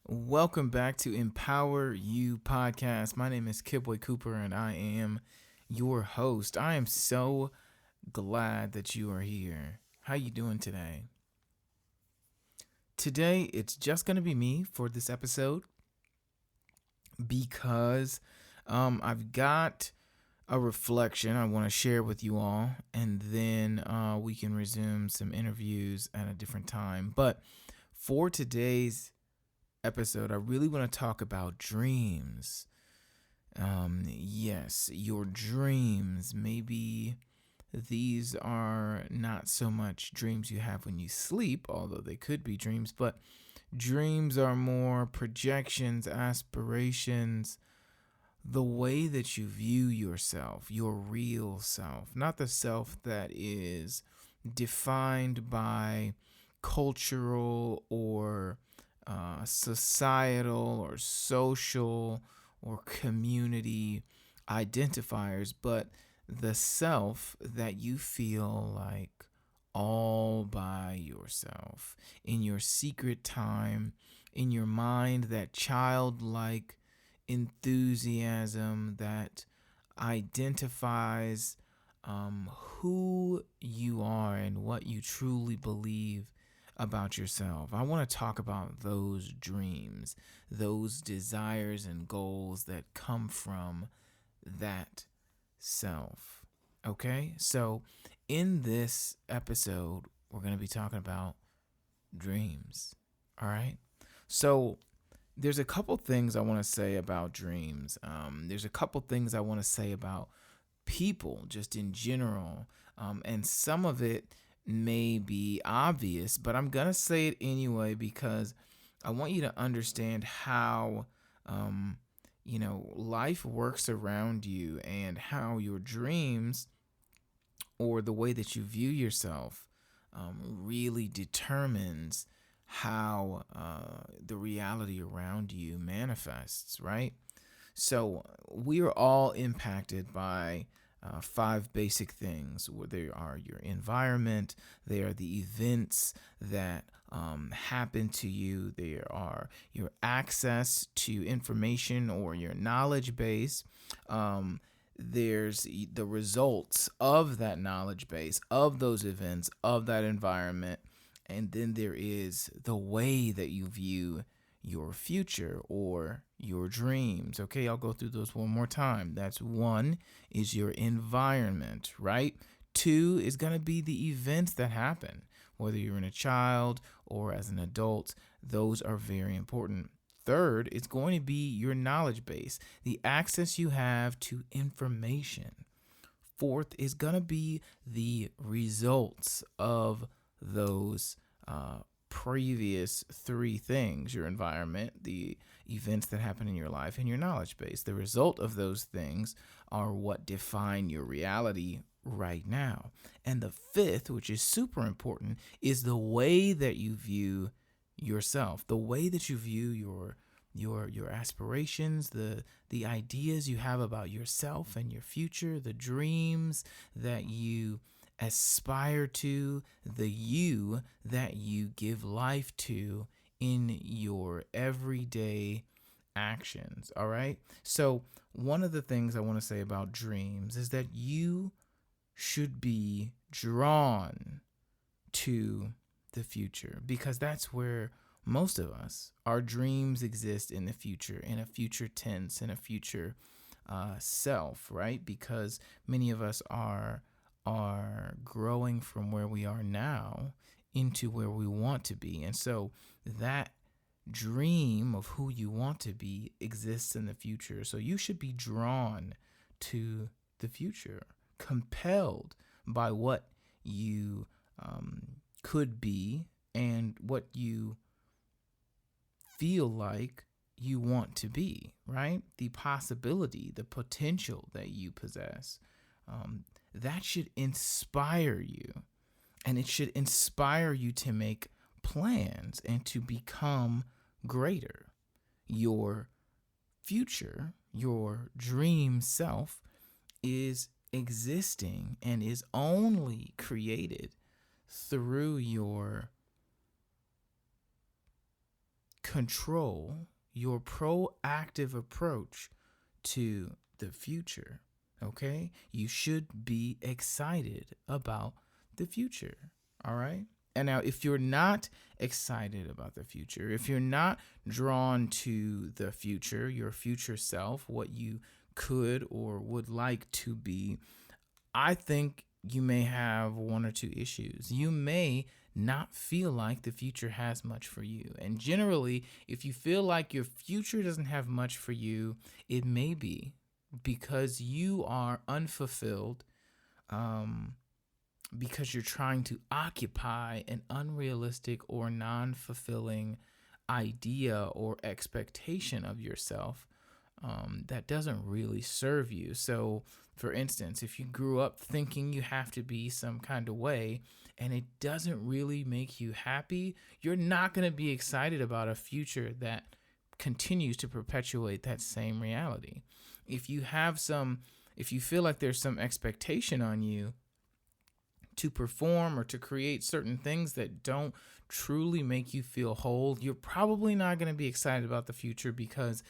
Welcome back to Empower You Podcast. My name is Kidboy Cooper and I am your host. I am so glad that you are here. How you doing today? Today it's just going to be me for this episode because I've got a reflection I want to share with you all, and then we can resume some interviews at a different time. But for today's episode, I really want to talk about dreams. Yes, your dreams. Maybe these are not so much dreams you have when you sleep, although they could be dreams, but dreams are more projections, aspirations, the way that you view yourself, your real self, not the self that is defined by cultural or societal or social or community identifiers, but the self that you feel like all by yourself in your secret time, in your mind, that childlike enthusiasm that identifies who you are and what you truly believe about yourself. I want to talk about those dreams, those desires and goals that come from that self. Okay? So, in this episode, we're going to be talking about dreams. All right? So, there's a couple things I want to say about dreams. There's a couple things I want to say about people just in general. And some of it may be obvious, but I'm going to say it anyway because I want you to understand how, life works around you and how your dreams or the way that you view yourself really determines how the reality around you manifests, right? So we are all impacted by five basic things. Where they are your environment, they are the events that happen to you, they are your access to information or your knowledge base. There's the results of that knowledge base, of those events, of that environment. And then there is the way that you view your future or your dreams. Okay, I'll go through those one more time. That's one is your environment, right? Two is going to be the events that happen, whether you're in a child or as an adult. Those are very important. Third is going to be your knowledge base, the access you have to information. Fourth is going to be the results of those previous three things: your environment, the events that happen in your life, and your knowledge base. The result of those things are what define your reality right now. And the fifth, which is super important, is the way that you view yourself, the way that you view your aspirations, the ideas you have about yourself and your future, the dreams that you aspire to, the you that you give life to in your everyday actions. All right. So, one of the things I want to say about dreams is that you should be drawn to the future because that's where most of us, our dreams exist in the future, in a future tense, in a future self, right? Because many of us are growing from where we are now into where we want to be. And so that dream of who you want to be exists in the future. So you should be drawn to the future, compelled by what you could be and what you feel like you want to be, right? The possibility, the potential that you possess. That should inspire you. And it should inspire you to make plans and to become greater. Your future, your dream self, is existing and is only created through your control your proactive approach to the future. Okay? You should be excited about the future. All right? And now, if you're not excited about the future, if you're not drawn to the future, your future self, what you could or would like to be, I think you may have one or two issues. You may not feel like the future has much for you. And generally, if you feel like your future doesn't have much for you, it may be because you are unfulfilled, because you're trying to occupy an unrealistic or non fulfilling idea or expectation of yourself that doesn't really serve you. So, for instance, if you grew up thinking you have to be some kind of way and it doesn't really make you happy, you're not going to be excited about a future that continues to perpetuate that same reality. If you feel like there's some expectation on you to perform or to create certain things that don't truly make you feel whole, you're probably not going to be excited about the future, because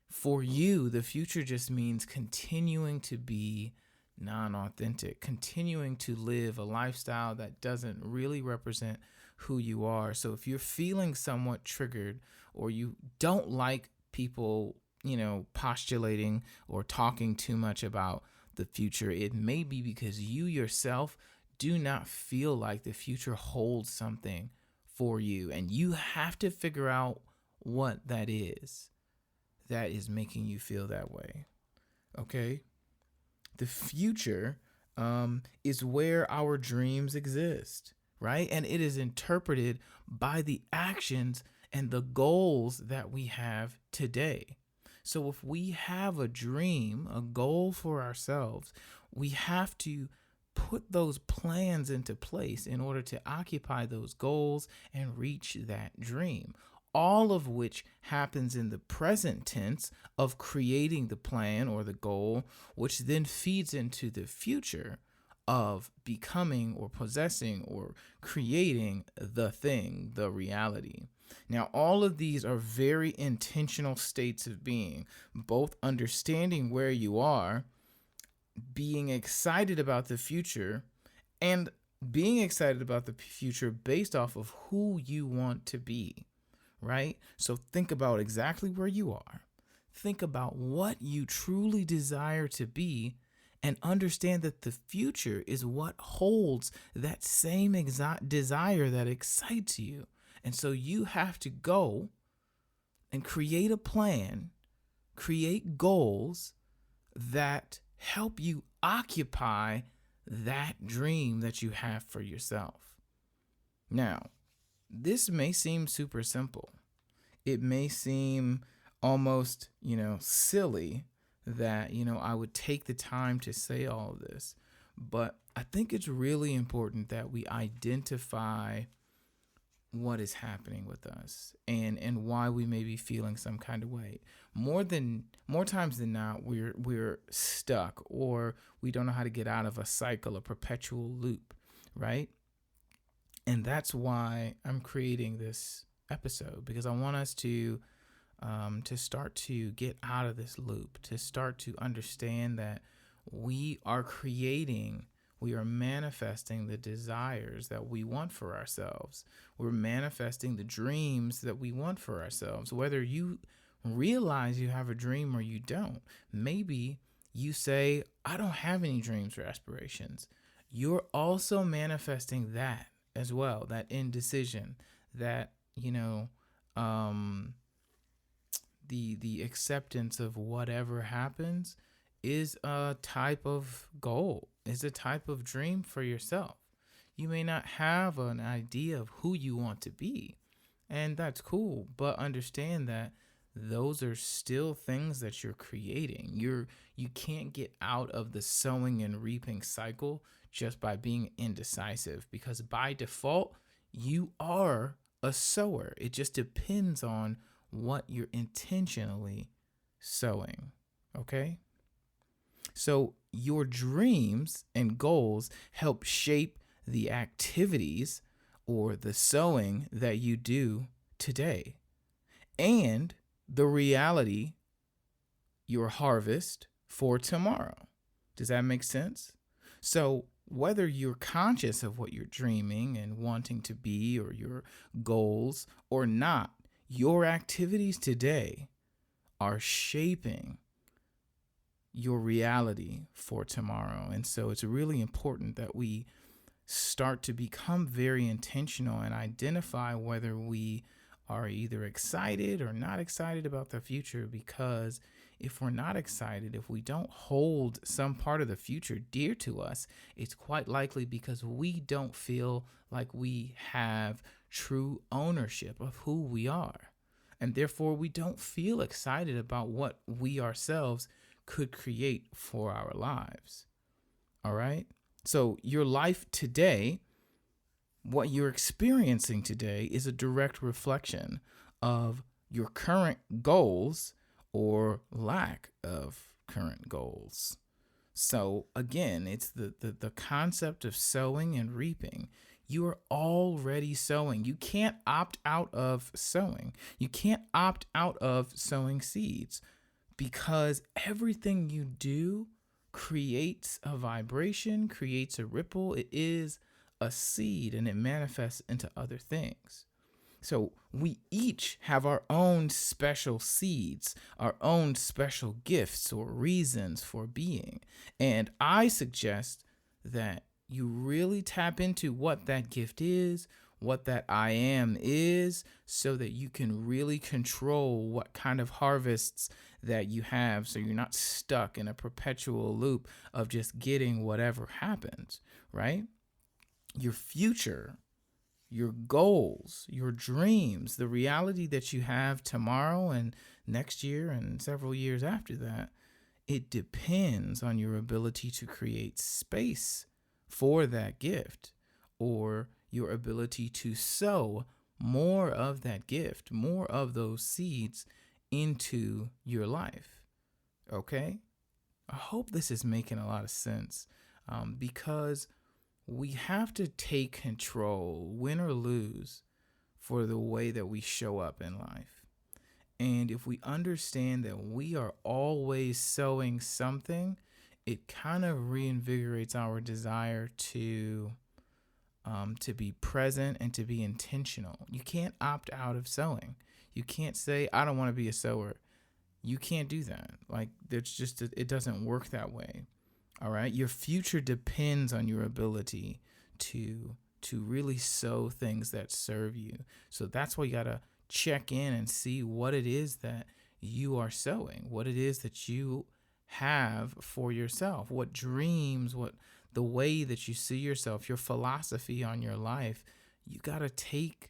for you, the future just means continuing to be non-authentic, continuing to live a lifestyle that doesn't really represent who you are. So if you're feeling somewhat triggered, or you don't like people, postulating or talking too much about the future, it may be because you yourself do not feel like the future holds something for you. And you have to figure out what that is making you feel that way. Okay? The future is where our dreams exist, right? And it is interpreted by the actions and the goals that we have today. So if we have a dream, a goal for ourselves, we have to put those plans into place in order to occupy those goals and reach that dream. All of which happens in the present tense of creating the plan or the goal, which then feeds into the future of becoming or possessing or creating the thing, the reality. Now, all of these are very intentional states of being, both understanding where you are, being excited about the future, and being excited about the future based off of who you want to be, right? So think about exactly where you are. Think about what you truly desire to be, and understand that the future is what holds that same exact desire that excites you. And so you have to go and create a plan, create goals that help you occupy that dream that you have for yourself. Now, this may seem super simple. It may seem almost, silly that, I would take the time to say all of this. But I think it's really important that we identify what is happening with us and why we may be feeling some kind of way. More times than not, we're stuck, or we don't know how to get out of a cycle, a perpetual loop, right? And that's why I'm creating this episode, because I want us to start to get out of this loop, to start to understand that we are manifesting the desires that we want for ourselves. We're manifesting the dreams that we want for ourselves, whether you realize you have a dream or you don't. Maybe you say, I don't have any dreams or aspirations. You're also manifesting that as well, that indecision, that, the acceptance of whatever happens is a type of goal, is a type of dream for yourself. You may not have an idea of who you want to be, and that's cool, but understand that those are still things that you're creating. You can't get out of the sowing and reaping cycle just by being indecisive, because by default, you are a sower. It just depends on what you're intentionally sowing, okay? So your dreams and goals help shape the activities or the sowing that you do today. and the reality, your harvest for tomorrow. Does that make sense? So, whether you're conscious of what you're dreaming and wanting to be or your goals or not, your activities today are shaping your reality for tomorrow. And so it's really important that we start to become very intentional and identify whether we are either excited or not excited about the future. Because if we're not excited, if we don't hold some part of the future dear to us, it's quite likely because we don't feel like we have true ownership of who we are. And therefore, we don't feel excited about what we ourselves could create for our lives. All right? So, your life today, what you're experiencing today, is a direct reflection of your current goals or lack of current goals. So, again, it's the concept of sowing and reaping. You are already sowing. You can't opt out of sowing. You can't opt out of sowing seeds, because everything you do creates a vibration, creates a ripple. It is a seed and it manifests into other things. So we each have our own special seeds, our own special gifts or reasons for being. And I suggest that you really tap into what that gift is, what that I am is, so that you can really control what kind of harvests that you have, so you're not stuck in a perpetual loop of just getting whatever happens, right? Your future, your goals, your dreams, the reality that you have tomorrow and next year and several years after that, it depends on your ability to create space for that gift, or your ability to sow more of that gift, more of those seeds into your life. Okay? I hope this is making a lot of sense, because we have to take control, win or lose, for the way that we show up in life. And if we understand that we are always sowing something, it kind of reinvigorates our desire to be present and to be intentional. You can't opt out of sowing. You can't say, I don't want to be a sower. You can't do that. Like, it doesn't work that way. All right. Your future depends on your ability to really sow things that serve you. So that's why you got to check in and see what it is that you are sowing, what it is that you have for yourself, what dreams, what the way that you see yourself, your philosophy on your life. You got to take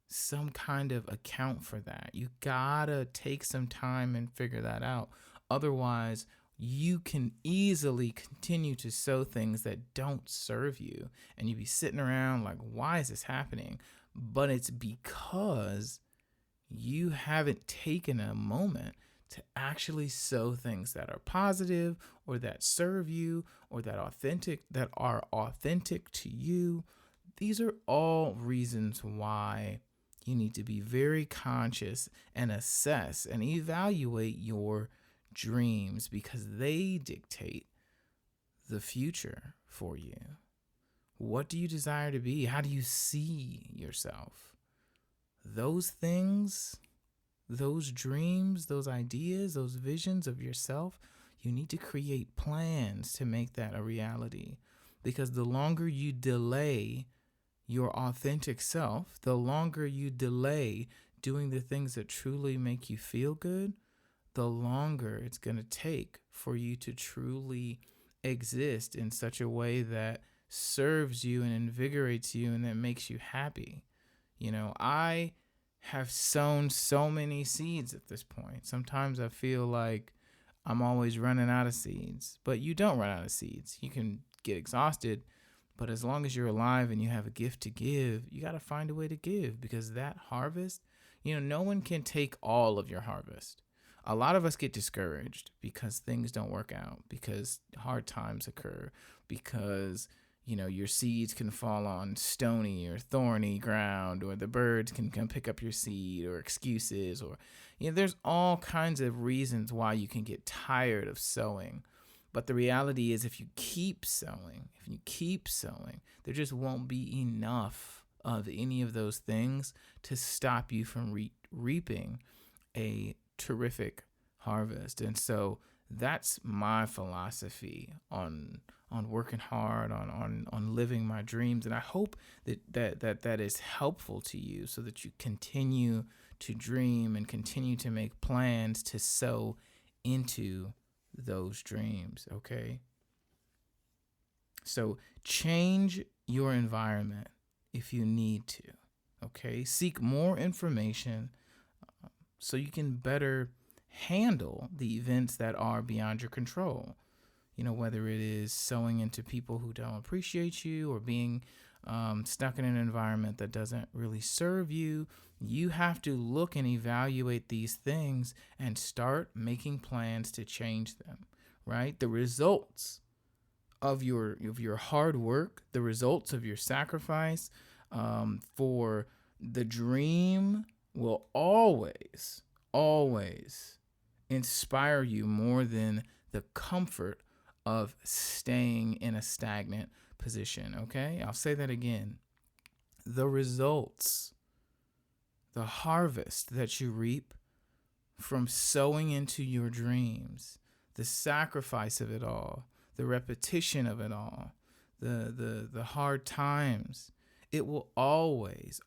some kind of account for that. You got to take some time and figure that out. Otherwise, you can easily continue to sow things that don't serve you, and you be sitting around like, why is this happening? But it's because you haven't taken a moment to actually sow things that are positive, or that serve you, or that are authentic to you. These are all reasons why you need to be very conscious and assess and evaluate your dreams, because they dictate the future for you. What do you desire to be? How do you see yourself? Those things, those dreams, those ideas, those visions of yourself, you need to create plans to make that a reality. Because the longer you delay your authentic self, the longer you delay doing the things that truly make you feel good, the longer it's going to take for you to truly exist in such a way that serves you and invigorates you and that makes you happy. You know, I have sown so many seeds at this point. Sometimes I feel like I'm always running out of seeds, but you don't run out of seeds. You can get exhausted, but as long as you're alive and you have a gift to give, you got to find a way to give, because that harvest, no one can take all of your harvest. A lot of us get discouraged because things don't work out, because hard times occur, because Your seeds can fall on stony or thorny ground, or the birds can come pick up your seed, or excuses, or, there's all kinds of reasons why you can get tired of sowing. But the reality is, if you keep sowing, there just won't be enough of any of those things to stop you from reaping a terrific harvest. And so that's my philosophy on working hard, on living my dreams. And I hope that is helpful to you, so that you continue to dream and continue to make plans to sow into those dreams. Okay. So change your environment if you need to. Okay. Seek more information so you can better handle the events that are beyond your control. Whether it is sowing into people who don't appreciate you, or being stuck in an environment that doesn't really serve you, you have to look and evaluate these things and start making plans to change them, right? The results of your hard work, the results of your sacrifice for the dream will always inspire you more than the comfort of staying in a stagnant position. Okay, I'll say that again. The results, the harvest that you reap from sowing into your dreams, the sacrifice of it all, the repetition of it all, the hard times, it will always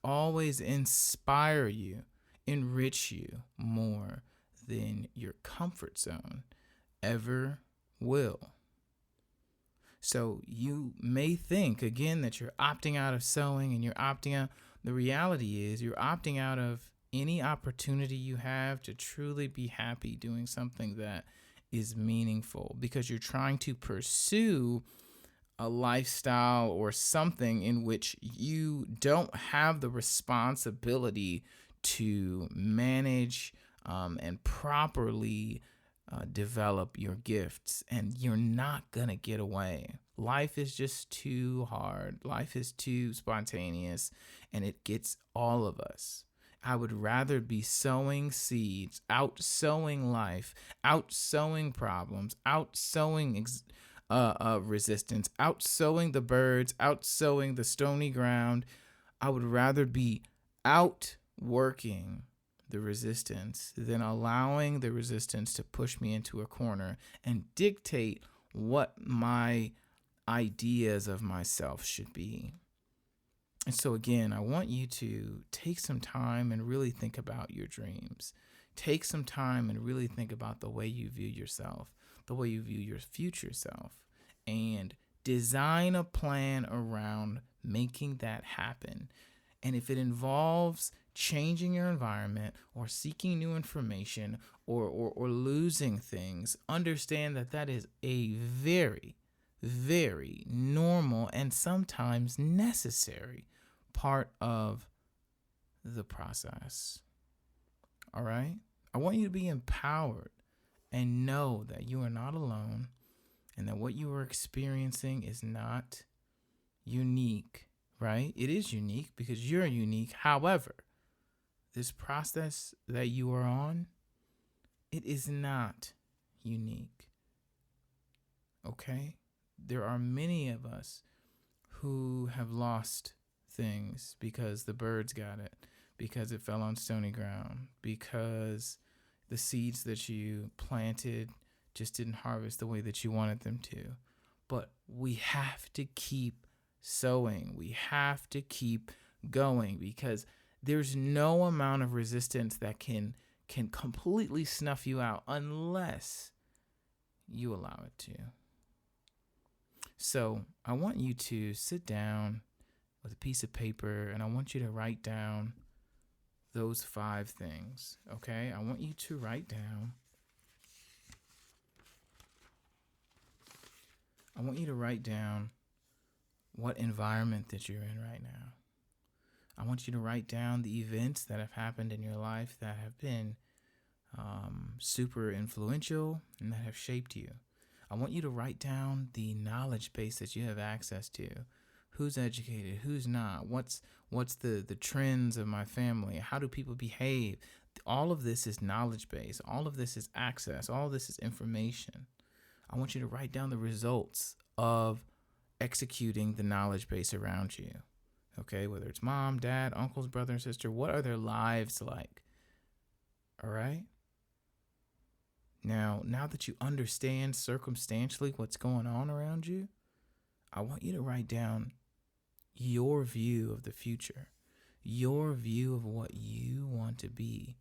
inspire you, enrich you more than your comfort zone ever will. So you may think, again, that you're opting out of sowing and you're opting out. The reality is you're opting out of any opportunity you have to truly be happy doing something that is meaningful, because you're trying to pursue a lifestyle or something in which you don't have the responsibility to manage and properly develop your gifts, and you're not gonna get away. Life is just too hard. Life is too spontaneous, and it gets all of us. I would rather be sowing seeds, out sowing life, out sowing problems, out sowing resistance, out sowing the birds, out sowing the stony ground. I would rather be out working the resistance than allowing the resistance to push me into a corner and dictate what my ideas of myself should be. And so again, I want you to take some time and really think about your dreams. Take some time and really think about the way you view yourself, the way you view your future self, and design a plan around making that happen. And if it involves changing your environment or seeking new information or losing things, understand that is a very, very normal and sometimes necessary part of the process. All right? I want you to be empowered and know that you are not alone, and that what you are experiencing is not unique, right? It is unique because you're unique. However, this process that you are on, it is not unique. Okay? There are many of us who have lost things because the birds got it, because it fell on stony ground, because the seeds that you planted just didn't harvest the way that you wanted them to. But we have to keep sowing. We have to keep going, because there's no amount of resistance that can completely snuff you out unless you allow it to. So I want you to sit down with a piece of paper, and I want you to write down those 5 things, okay? I want you to write down what environment that you're in right now. I want you to write down the events that have happened in your life that have been super influential and that have shaped you. I want you to write down the knowledge base that you have access to. Who's educated, who's not, what's the trends of my family, how do people behave. All of this is knowledge base, all of this is access, all of this is information. I want you to write down the results of executing the knowledge base around you. Okay, whether it's mom, dad, uncles, brother, and sister, what are their lives like? All right. Now that you understand circumstantially what's going on around you, I want you to write down your view of the future, your view of what you want to be,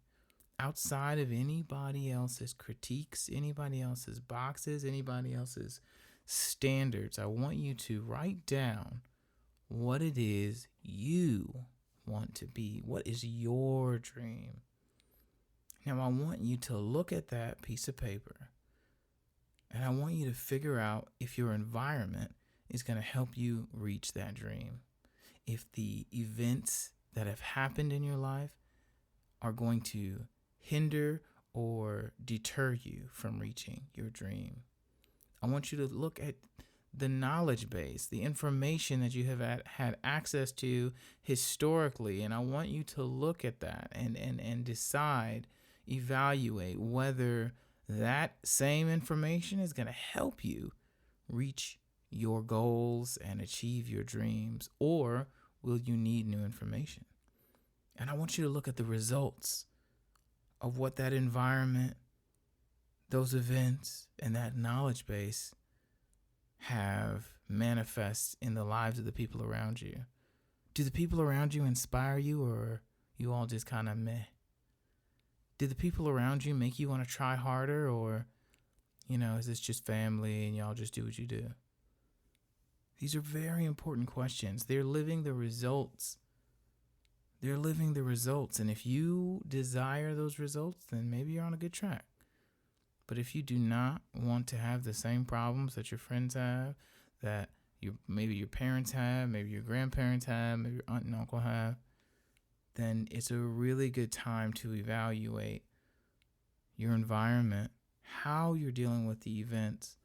outside of anybody else's critiques, anybody else's boxes, anybody else's standards. I want you to write down what it is you want to be. What is your dream? Now, I want you to look at that piece of paper, and I want you to figure out if your environment is going to help you reach that dream. If the events that have happened in your life are going to hinder or deter you from reaching your dream. I want you to look at the knowledge base, the information that you have had access to historically, and I want you to look at that and decide, evaluate whether that same information is going to help you reach your goals and achieve your dreams, or will you need new information? And I want you to look at the results of what that environment, those events, and that knowledge base have manifest in the lives of the people around you. Do the people around you inspire you, or you all just kind of meh? Do the people around you make you want to try harder, or, is this just family and y'all just do what you do? These are very important questions. They're living the results. And if you desire those results, then maybe you're on a good track. But if you do not want to have the same problems that your friends have, that maybe your parents have, maybe your grandparents have, maybe your aunt and uncle have, then it's a really good time to evaluate your environment, how you're dealing with the events,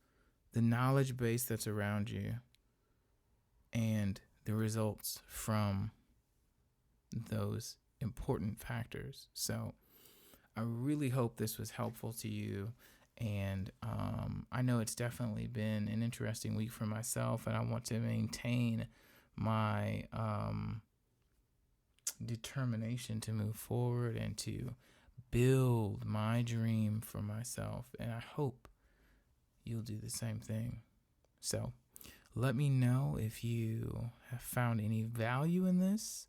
the knowledge base that's around you, and the results from those important factors. So I really hope this was helpful to you. And I know it's definitely been an interesting week for myself, and I want to maintain my determination to move forward and to build my dream for myself. And I hope you'll do the same thing. So let me know if you have found any value in this.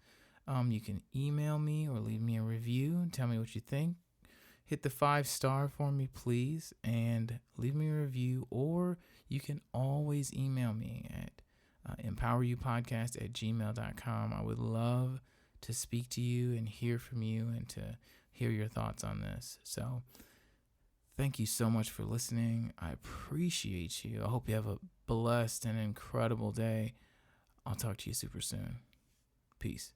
You can email me or leave me a review and tell me what you think. Hit the 5-star for me, please, and leave me a review. Or you can always email me at empoweryoupodcast@gmail.com. I would love to speak to you and hear from you and to hear your thoughts on this. So thank you so much for listening. I appreciate you. I hope you have a blessed and incredible day. I'll talk to you super soon. Peace.